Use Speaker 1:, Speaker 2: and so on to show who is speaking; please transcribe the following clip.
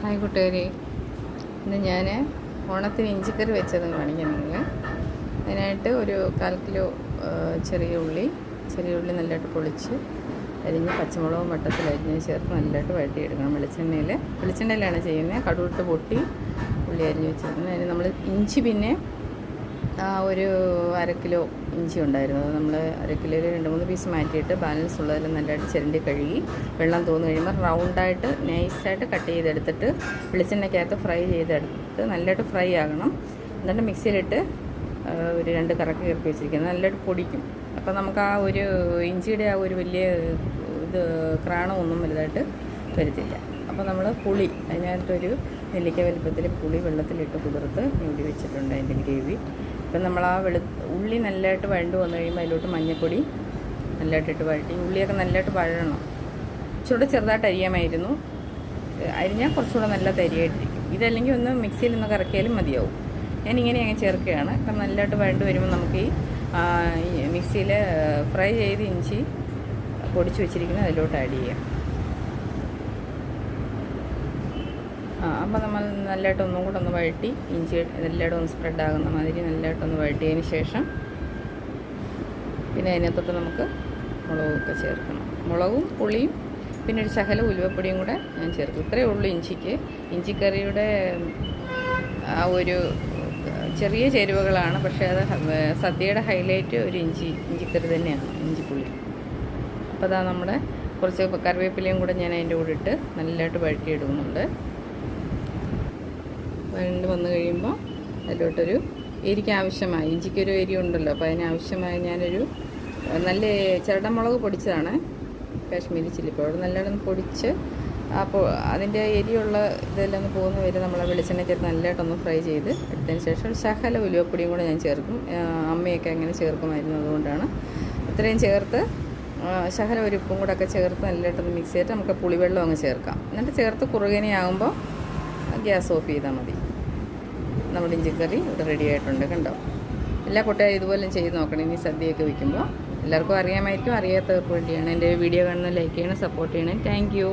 Speaker 1: Hi കൂട്ടുകാരെ, ഇന്ന് ഞാൻ ഓണത്തിന് ഇഞ്ചിക്കറി വെച്ചത് കാണിക്കാം നിങ്ങൾ. അതിനായിട്ട് ഒരു 1/4 കിലോ ചെറിയ ഉള്ളി നല്ലതായിട്ട് പൊളിച്ച് അരിഞ്ഞ് പച്ചമുളകും വട്ടത്തിൽ അരിഞ്ഞ് ചേർത്ത് നല്ലതായിട്ട് വഴറ്റിയെടുക്കണം. വെളിച്ചെണ്ണയിലാണ് ചെയ്യുന്നത്. കടുവിട്ട് പൊട്ടി ഉള്ളി അരിഞ്ഞ് വെച്ചിരിക്കുന്നത്. അതിന് നമ്മൾ ഇഞ്ചി പിന്നെ ഒരു 1/2 കിലോ ഇഞ്ചി ഉണ്ടായിരുന്നു. അത് നമ്മൾ 1/2 കിലോയിൽ 2-3 പീസ് മാറ്റിയിട്ട് ബാലൻസ് ഉള്ളതെല്ലാം നല്ലതായിട്ട് ചിരണ്ടി കഴുകി വെള്ളം തോന്നു കഴിയുമ്പോൾ റൗണ്ടായിട്ട് നൈസായിട്ട് കട്ട് ചെയ്തെടുത്തിട്ട് വെളിച്ചെണ്ണയ്ക്കകത്ത് ഫ്രൈ ചെയ്തെടുത്ത് നല്ലതായിട്ട് ഫ്രൈ ആകണം. എന്നിട്ട് മിക്സിയിലിട്ട് ഒരു 2 കറക്ക് ചേർത്ത് വെച്ചിരിക്കുന്നത് നല്ലതായിട്ട് പൊടിക്കും. അപ്പോൾ നമുക്ക് ആ ഒരു ഇഞ്ചിയുടെ ആ ഒരു വലിയ ക്രാണമൊന്നും വലുതായിട്ട് വരത്തില്ല. അപ്പോൾ നമ്മൾ പുളി അതിനകത്തൊരു നെല്ലിക്ക വലിപ്പത്തിൽ പുളി വെള്ളത്തിലിട്ട് കുതിർത്ത് മൂടി വെച്ചിട്ടുണ്ട് അതിൻ്റെ ഗ്രേവി. ഇപ്പം നമ്മൾ ആ ഉള്ളി നല്ലതായിട്ട് വഴണ്ട് വന്നു കഴിയുമ്പോൾ അതിലോട്ട് മഞ്ഞൾപ്പൊടി നല്ലതായിട്ടിട്ട് വഴറ്റി ഉള്ളിയൊക്കെ നല്ലതായിട്ട് വഴണം. കുറച്ചുകൂടെ ചെറുതായിട്ട് അരിയാമായിരുന്നു. അരിഞ്ഞാൽ കുറച്ചുകൂടെ നല്ല തരിയായിട്ടിരിക്കും. ഇതല്ലെങ്കിൽ ഒന്ന് മിക്സിയിൽ ഒന്ന് കറക്കിയാലും മതിയാവും. ഞാനിങ്ങനെ അങ്ങ് ചേർക്കുകയാണ്. അപ്പം നല്ലതായിട്ട് വഴണ്ട് വരുമ്പോൾ നമുക്ക് ഈ മിക്സിയിൽ ഫ്രൈ ചെയ്ത് ഇഞ്ചി പൊടിച്ച് വെച്ചിരിക്കുന്നത് അതിലോട്ട് ആഡ് ചെയ്യാം. അപ്പോൾ നമ്മൾ നല്ലതായിട്ട് ഒന്നും കൂടെ ഒന്ന് വഴറ്റി ഇഞ്ചി എല്ലായിടും ഒന്ന് സ്പ്രെഡ് ആകുന്ന മാതിരി നല്ലതായിട്ടൊന്ന് വഴറ്റിയതിന് ശേഷം പിന്നെ അതിനകത്തോട്ട് നമുക്ക് മുളകൊക്കെ ചേർക്കണം. മുളകും പുളിയും പിന്നെ ഒരു ശകല ഉലുവപ്പൊടിയും കൂടെ ഞാൻ ചേർക്കും. ഇത്രയേ ഉള്ളൂ ഇഞ്ചിക്ക്. ഇഞ്ചിക്കറിയുടെ ആ ഒരു ചെറിയ ചേരുവകളാണ്, പക്ഷേ അത് സദ്യയുടെ ഹൈലൈറ്റ് ഒരു ഇഞ്ചിക്കറി തന്നെയാണ്, ഇഞ്ചിപ്പുളി. അപ്പോൾ അതാ നമ്മുടെ കുറച്ച് കറിവേപ്പിലയും കൂടെ ഞാൻ അതിൻ്റെ കൂടെ ഇട്ട് നല്ലതായിട്ട് വഴറ്റിയെടുക്കുന്നുണ്ട്. വഴണ്ട് വന്നു കഴിയുമ്പോൾ അതിലോട്ടൊരു എരിക്ക് ആവശ്യമായി, ഇഞ്ചിക്കൊരു എരി ഉണ്ടല്ലോ, അപ്പോൾ അതിനാവശ്യമായി ഞാനൊരു നല്ല ചിരടമുളക് പൊടിച്ചതാണ്, കാശ്മീരി ചില്ലി പൗഡർ നല്ലതായിട്ടൊന്ന് പൊടിച്ച് അപ്പോൾ അതിൻ്റെ എരിയുള്ള ഇതെല്ലാം ഒന്ന് പോകുന്ന വരെ നമ്മൾ വെളിച്ചെണ്ണ ചേർത്ത് നല്ലതായിട്ടൊന്ന് ഫ്രൈ ചെയ്ത് എടുത്തതിന് ശേഷം ഒരു ശകല ഉലുവപ്പൊടിയും കൂടെ ഞാൻ ചേർക്കും. അമ്മയൊക്കെ അങ്ങനെ ചേർക്കുമായിരുന്നു, അതുകൊണ്ടാണ് ഇത്രയും ചേർത്ത് ശകല ഒരു ഉപ്പും കൂടെ ഒക്കെ ചേർത്ത് നല്ലതായിട്ടൊന്ന് മിക്സ് ചെയ്തിട്ട് നമുക്ക് പുളിവെള്ളം അങ്ങ് ചേർക്കാം. എന്നിട്ട് ചേർത്ത് കുറുകനെയാകുമ്പോൾ ഗ്യാസ് ഓഫ് ചെയ്താൽ മതി. നമ്മുടെ ഇഞ്ചിക്കറി ഇവിടെ റെഡി ആയിട്ടുണ്ട്. കണ്ടോ? എല്ലാ കൂട്ടുകാരും ഇതുപോലെ ചെയ്ത് നോക്കണം. ഇനി സദ്യയൊക്കെ വയ്ക്കുമ്പോൾ എല്ലാവർക്കും അറിയാമായിരിക്കും, അറിയാത്തവർക്ക് വേണ്ടിയാണ്. എൻ്റെ വീഡിയോ കാണുന്ന ലൈക്ക് ചെയ്യണം, സപ്പോർട്ട് ചെയ്യണം. Thank you.